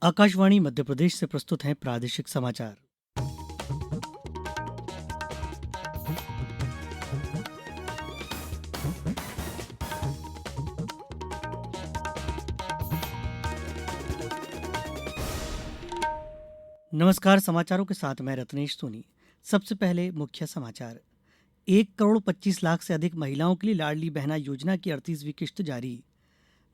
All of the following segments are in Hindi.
आकाशवाणी मध्य प्रदेश से प्रस्तुत हैं प्रादेशिक समाचार। नमस्कार, समाचारों के साथ मैं रत्नेश सोनी। सबसे पहले मुख्य समाचार। 1,25,00,000 से अधिक महिलाओं के लिए लाडली बहना योजना की 38वीं किश्त जारी।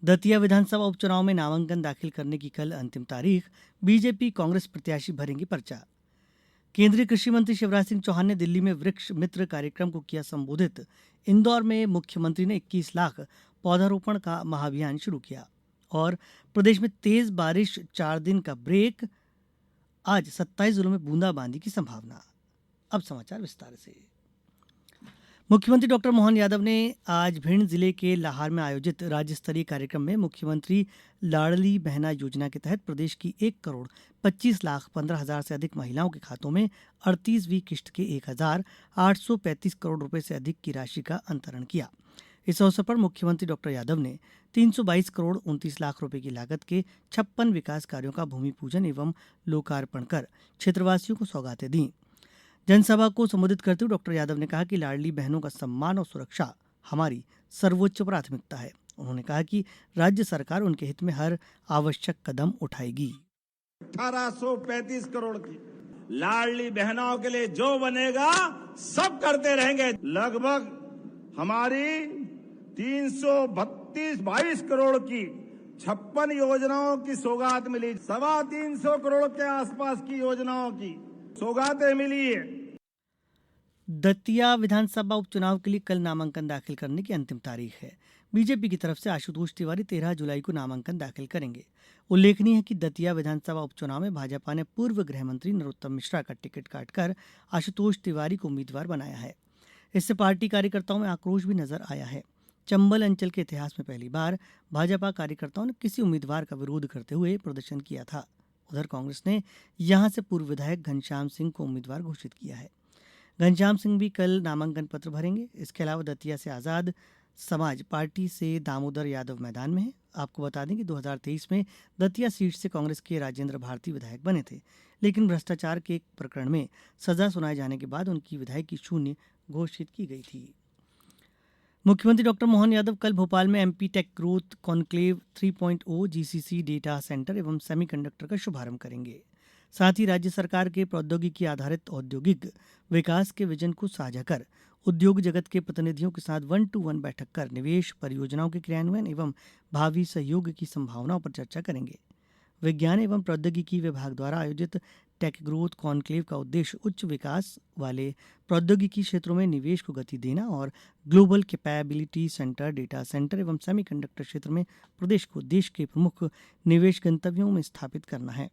दतिया विधानसभा उपचुनाव में नामांकन दाखिल करने की कल अंतिम तारीख। बीजेपी कांग्रेस प्रत्याशी भरेंगे पर्चा। केंद्रीय कृषि मंत्री शिवराज सिंह चौहान ने दिल्ली में वृक्ष मित्र कार्यक्रम को किया संबोधित। इंदौर में मुख्यमंत्री ने 21 लाख पौधारोपण का महाअभियान शुरू किया। और प्रदेश में तेज बारिश, 4 दिन का ब्रेक। आज 27 जिलों में बूंदाबांदी की संभावना। अब समाचार विस्तार से। मुख्यमंत्री डॉक्टर मोहन यादव ने आज भिंड जिले के लाहार में आयोजित राज्य स्तरीय कार्यक्रम में मुख्यमंत्री लाडली बहना योजना के तहत प्रदेश की 1,25,15,000 से अधिक महिलाओं के खातों में 38वीं किश्त के 1,835 करोड़ रुपए से अधिक की राशि का अंतरण किया। इस अवसर पर मुख्यमंत्री डॉक्टर यादव ने 322 करोड़ 29 लाख रुपए की लागत के 56 विकास कार्यों का भूमि पूजन एवं लोकार्पण कर क्षेत्रवासियों को सौगातें दी। जनसभा को संबोधित करते हुए डॉक्टर यादव ने कहा कि लाडली बहनों का सम्मान और सुरक्षा हमारी सर्वोच्च प्राथमिकता है। उन्होंने कहा कि राज्य सरकार उनके हित में हर आवश्यक कदम उठाएगी। 1835 करोड़ की लाडली बहनों के लिए जो बनेगा सब करते रहेंगे। लगभग हमारी 322 करोड़ की 56 योजनाओं की सौगात मिली। 325 करोड़ के आसपास की योजनाओं की सौगातें मिली है। दतिया विधानसभा उपचुनाव के लिए कल नामांकन दाखिल करने की अंतिम तारीख है। बीजेपी की तरफ से आशुतोष तिवारी 13 जुलाई को नामांकन दाखिल करेंगे। उल्लेखनीय है कि दतिया विधानसभा उपचुनाव में भाजपा ने पूर्व गृह मंत्री नरोत्तम मिश्रा का टिकट काटकर आशुतोष तिवारी को उम्मीदवार बनाया है। इससे पार्टी कार्यकर्ताओं में आक्रोश भी नजर आया है। चंबल अंचल के इतिहास में पहली बार भाजपा कार्यकर्ताओं ने किसी उम्मीदवार का विरोध करते हुए प्रदर्शन किया था। उधर कांग्रेस ने यहां से पूर्व विधायक घनश्याम सिंह को उम्मीदवार घोषित किया है। घनश्याम सिंह भी कल नामांकन पत्र भरेंगे। इसके अलावा दतिया से आजाद समाज पार्टी से दामोदर यादव मैदान में है। आपको बता दें कि 2023 में दतिया सीट से कांग्रेस के राजेंद्र भारती विधायक बने थे, लेकिन भ्रष्टाचार के एक प्रकरण में सजा सुनाए जाने के बाद उनकी विधायकी शून्य घोषित की गई थी। मुख्यमंत्री डॉक्टर मोहन यादव कल भोपाल में MP tech growth conclave 3.0 GCC data centre एवं सेमीकंडक्टर का शुभारंभ करेंगे। साथ ही राज्य सरकार के प्रौद्योगिकी आधारित औद्योगिक विकास के विजन को साझा कर उद्योग जगत के प्रतिनिधियों के साथ 1-to-1 बैठक कर निवेश, परियोजनाओं के क्रियान्वयन एवं भावी सहयोग की संभावनाओं पर चर्चा करेंगे। विज्ञान एवं प्रौद्योगिकी विभाग द्वारा आयोजित टेक ग्रोथ कॉन्क्लेव का उद्देश्य उच्च विकास वाले प्रौद्योगिकी क्षेत्रों में निवेश को गति देना और global capability centre, data centre एवं सेमीकंडक्टर क्षेत्र में प्रदेश को देश के प्रमुख निवेश गंतव्यों में स्थापित करना है।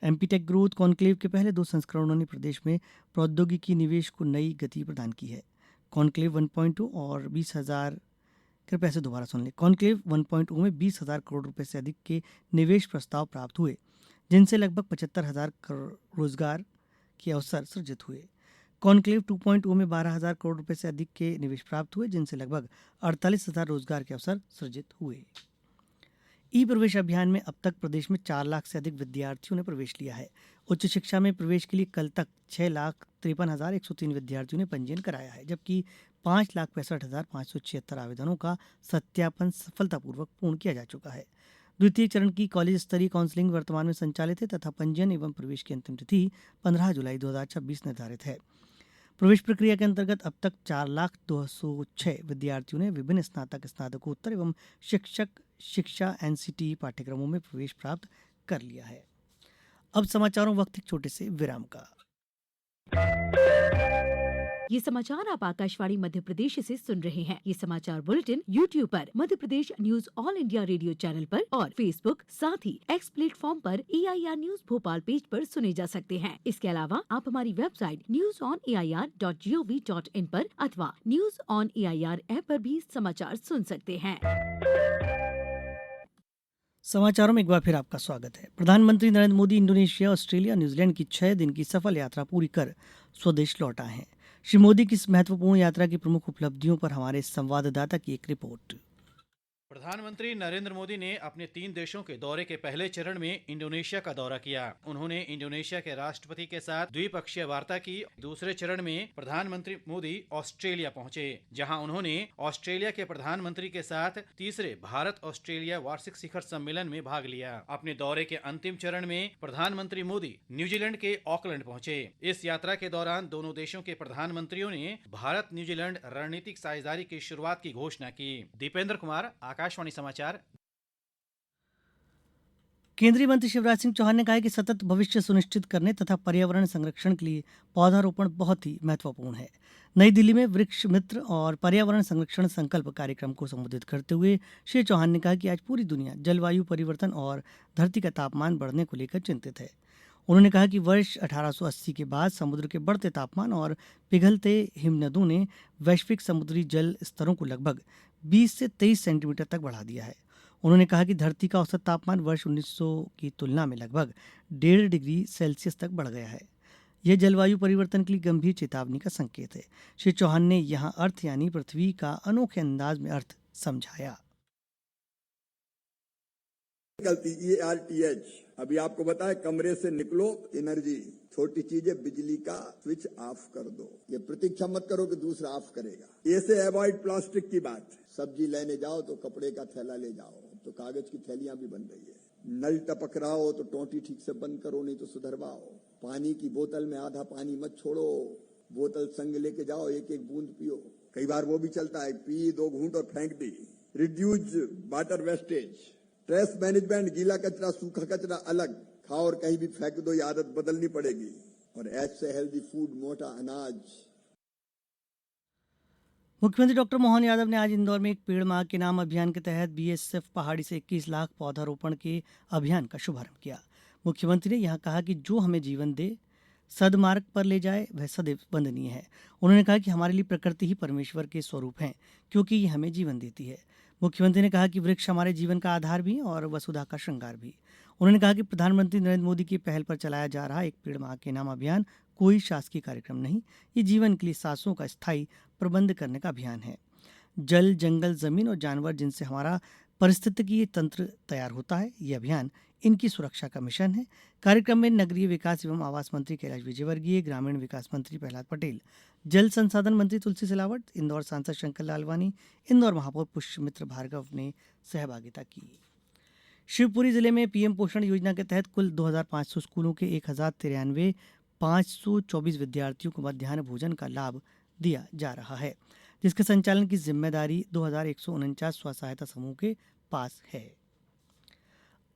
एमपी टेक ग्रोथ कॉन्क्लेव के पहले 2 संस्करणों ने प्रदेश में प्रौद्योगिकी निवेश को नई गति प्रदान की है। कॉन्क्लेव 1.0 और 20,000 कृपया से दोबारा सुन लें। कॉन्क्लेव 1.0 में 20,000 करोड़ रुपए से अधिक के निवेश प्रस्ताव प्राप्त हुए, जिनसे लगभग 75,000 रोजगार के अवसर सृजित हुए। कॉन्क्लेव 2.0 में 12,000 करोड़ रुपए से अधिक के निवेश प्राप्त हुए, जिनसे लगभग 48,000 रोजगार के अवसर सृजित हुए। ई प्रवेश अभियान में अब तक प्रदेश में 4 लाख से अधिक विद्यार्थियों ने प्रवेश लिया है। उच्च शिक्षा में प्रवेश के लिए कल तक 6,53,103 विद्यार्थियों ने पंजीयन कराया है, जबकि 5,65,576 आवेदनों का सत्यापन सफलतापूर्वक पूर्ण किया जा चुका है। द्वितीय चरण की कॉलेज स्तरीय काउंसलिंग वर्तमान में संचालित है तथा पंजीयन एवं प्रवेश की अंतिम तिथि 15 जुलाई 2026 निर्धारित है। प्रवेश प्रक्रिया के अंतर्गत अब तक 4,02,06 विद्यार्थियों ने विभिन्न स्नातक, स्नातकोत्तर एवं शिक्षक शिक्षा एनसीटी पाठ्यक्रमों में प्रवेश प्राप्त कर लिया है। अब समाचारों वक्त एक छोटे से विराम का। ये समाचार आप आकाशवाणी मध्य प्रदेश से सुन रहे हैं। ये समाचार बुलेटिन यूट्यूब पर Madhya Pradesh news All India Radio channel पर और फेसबुक साथ ही एक्स प्लेटफॉर्म पर AIR न्यूज भोपाल पेज पर सुने जा सकते हैं। इसके अलावा आप हमारी वेबसाइट newsonair.gov.in पर अथवा न्यूज ऑन AIR ऐप पर भी समाचार सुन सकते हैं। समाचारों में एक बार फिर आपका स्वागत है। प्रधानमंत्री Narendra Modi Indonesia, Australia, New Zealand की 6 दिन की सफल यात्रा पूरी कर स्वदेश लौट आए हैं। श्री मोदी की इस महत्वपूर्ण यात्रा की प्रमुख उपलब्धियों पर हमारे संवाददाता की एक रिपोर्ट। प्रधानमंत्री नरेंद्र मोदी ने अपने 3 देशों के दौरे के पहले चरण में इंडोनेशिया का दौरा किया। उन्होंने इंडोनेशिया के राष्ट्रपति के साथ द्विपक्षीय वार्ता की। दूसरे चरण में प्रधानमंत्री मोदी ऑस्ट्रेलिया पहुंचे, जहां उन्होंने ऑस्ट्रेलिया के प्रधानमंत्री के साथ तीसरे भारत ऑस्ट्रेलिया वार्षिक शिखर सम्मेलन में भाग लिया। अपने दौरे के अंतिम चरण में प्रधानमंत्री मोदी न्यूजीलैंड के ऑकलैंड पहुंचे। इस यात्रा के दौरान दोनों देशों के प्रधानमंत्रियों ने भारत न्यूजीलैंड रणनीतिक साझेदारी की शुरुआत की घोषणा की। दीपेंद्र कुमार, आकाशवाणी समाचार। केंद्रीय मंत्री शिवराज सिंह चौहान ने कहा है कि सतत भविष्य सुनिश्चित करने तथा पर्यावरण संरक्षण के लिए पौधारोपण बहुत ही महत्वपूर्ण है। नई दिल्ली में वृक्ष मित्र और पर्यावरण संरक्षण संकल्प कार्यक्रम को संबोधित करते हुए श्री चौहान ने कहा कि आज पूरी दुनिया जलवायु परिवर्तन और धरती का तापमान बढ़ने को लेकर चिंतित है। उन्होंने कहा कि वर्ष 1880 के बाद समुद्र के बढ़ते तापमान और पिघलते हिमनदों ने वैश्विक समुद्री जल स्तरों को लगभग 20 से 23 सेंटीमीटर तक बढ़ा दिया है। उन्होंने कहा कि धरती का औसत तापमान वर्ष 1900 की तुलना में लगभग 1.5 डिग्री सेल्सियस तक बढ़ गया है। यह जलवायु परिवर्तन के लिए गंभीर चेतावनी का संकेत है। श्री चौहान ने यहाँ अर्थ यानी पृथ्वी का अनोखे अंदाज में अर्थ समझाया। ERTH अभी आपको बताया, कमरे से निकलो, एनर्जी छोटी चीज है, बिजली का स्विच ऑफ कर दो। ये प्रतीक्षा मत करो कि दूसरा ऑफ करेगा। ऐसे अवॉइड प्लास्टिक की बात, सब्जी लेने जाओ तो कपड़े का थैला ले जाओ, तो कागज की थैलियां भी बन रही है। नल टपक रहा हो तो टोंटी ठीक से बंद करो, नहीं तो सुधरवाओ। पानी की बोतल में आधा पानी मत छोड़ो, बोतल संग लेके जाओ, एक एक बूंद पियो। कई बार वो भी चलता है, पी 2 घूंट और फेंक दी। Reduce water wastage, trash management, गीला कचरा सूखा कचरा अलग खाओ और कहीं भी फेंक दो, ये आदत बदलनी पड़ेगी। और ऐसे हेल्दी फूड, मोटा अनाज। मुख्यमंत्री डॉक्टर मोहन यादव ने आज इंदौर में एक पेड़ मां के नाम अभियान के तहत बीएसएफ पहाड़ी से 21 लाख पौधारोपण के अभियान का शुभारंभ किया। मुख्यमंत्री ने यहां कहा कि जो हमें जीवन दे, सदमार्ग पर ले जाए, वह सदैव वंदनीय है। उन्होंने कहा कि हमारे लिए प्रकृति ही परमेश्वर के स्वरूप है, क्योंकि ये हमें जीवन देती है। मुख्यमंत्री ने कहा कि वृक्ष हमारे जीवन का आधार भी और वसुधा का श्रृंगार भी। उन्होंने कहा कि प्रधानमंत्री नरेंद्र मोदी की पहल पर चलाया जा रहा एक पेड़ मां के नाम अभियान कोई शासकीय कार्यक्रम नहीं, ये जीवन के लिए सांसों का स्थायी प्रबंध करने का अभियान है। जल, जंगल, जमीन और जानवर जिनसे हमारा पारिस्थितिकीय तंत्र तैयार होता है, ये अभियान इनकी सुरक्षा का मिशन है। कार्यक्रम में नगरीय विकास एवं आवास मंत्री कैलाश विजयवर्गीय, ग्रामीण विकास मंत्री प्रहलाद पटेल, जल संसाधन मंत्री तुलसी सिलावट, इंदौर सांसद शंकर लालवानी, इंदौर महापौर पुष्यमित्र भार्गव ने सहभागिता की। शिवपुरी जिले में पीएम पोषण योजना के तहत कुल 2500 स्कूलों के 1093 524 विद्यार्थियों को मध्याह्न भोजन का लाभ दिया जा रहा है, जिसके संचालन की जिम्मेदारी 2149 स्व सहायता समूह के पास है।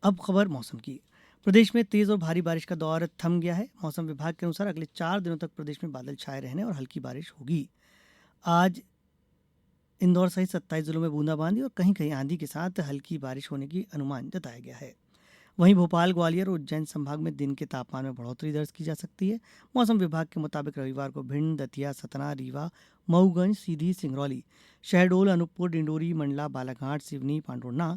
अब खबर मौसम की। प्रदेश में तेज और भारी बारिश का दौर थम गया है। मौसम विभाग के अनुसार अगले 4 दिनों तक प्रदेश में बादल छाए रहने और हल्की बारिश होगी। आज इंदौर सहित 27 जिलों में बूंदाबांदी और कहीं कहीं आंधी के साथ हल्की बारिश होने की अनुमान जताया गया है। वहीं भोपाल, ग्वालियर और उज्जैन संभाग में दिन के तापमान में बढ़ोतरी दर्ज की जा सकती है। मौसम विभाग के मुताबिक रविवार को भिंड, दतिया, सतना, रीवा, मऊगंज, सीधी, सिंगरौली, शहडोल, अनूपपुर, डिंडोरी, मंडला, बालाघाट, सिवनी, पांडुर्ना,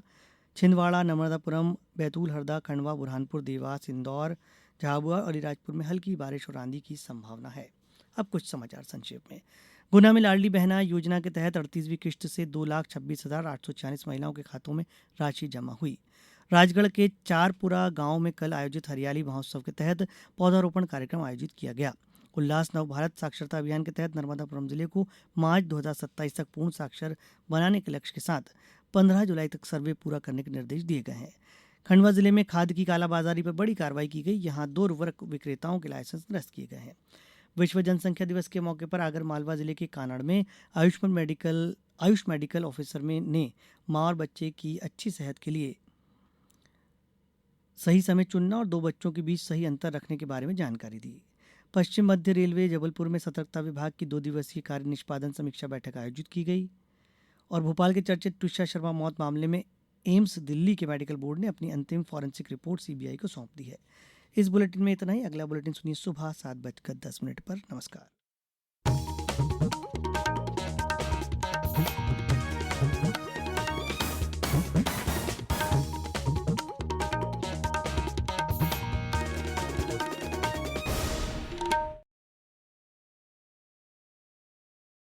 छिंदवाड़ा, नर्मदापुरम, बैतूल, हरदा, खंडवा, बुरहानपुर, देवास, इंदौर, झाबुआ और अलीराजपुर में हल्की बारिश और आंधी की संभावना है। अब कुछ समाचार संक्षेप में। गुना में लाडली बहना योजना के तहत 38वीं किश्त से 2,26,846 महिलाओं के खातों में राशि जमा हुई। राजगढ़ के चारपुरा गांव में कल आयोजित हरियाली महोत्सव के तहत पौधारोपण कार्यक्रम आयोजित किया गया। उल्लास नव भारत साक्षरता अभियान के तहत नर्मदापुरम जिले को मार्च 2027 तक पूर्ण साक्षर बनाने के लक्ष्य के साथ 15 जुलाई तक सर्वे पूरा करने के निर्देश दिए गए हैं। खंडवा जिले में खाद की कालाबाजारी पर बड़ी कार्रवाई की गई। यहां 2 उर्वरक विक्रेताओं के लाइसेंस निरस्त किए गए हैं। विश्व जनसंख्या दिवस के मौके पर आगर मालवा जिले के कानड़ में आयुष मेडिकल ऑफिसर ने मां और बच्चे की अच्छी सेहत के लिए सही समय चुनना और 2 बच्चों के बीच सही अंतर रखने के बारे में जानकारी दी। पश्चिम मध्य रेलवे जबलपुर में सतर्कता विभाग की 2 दिवसीय कार्य निष्पादन समीक्षा बैठक आयोजित की गई। और भोपाल के चर्चित ट्विशा शर्मा मौत मामले में एम्स दिल्ली के मेडिकल बोर्ड ने अपनी अंतिम फॉरेंसिक रिपोर्ट सीबीआई को सौंप दी है। इस बुलेटिन में इतना ही। अगला बुलेटिन सुनिए सुबह 7:10 पर। नमस्कार।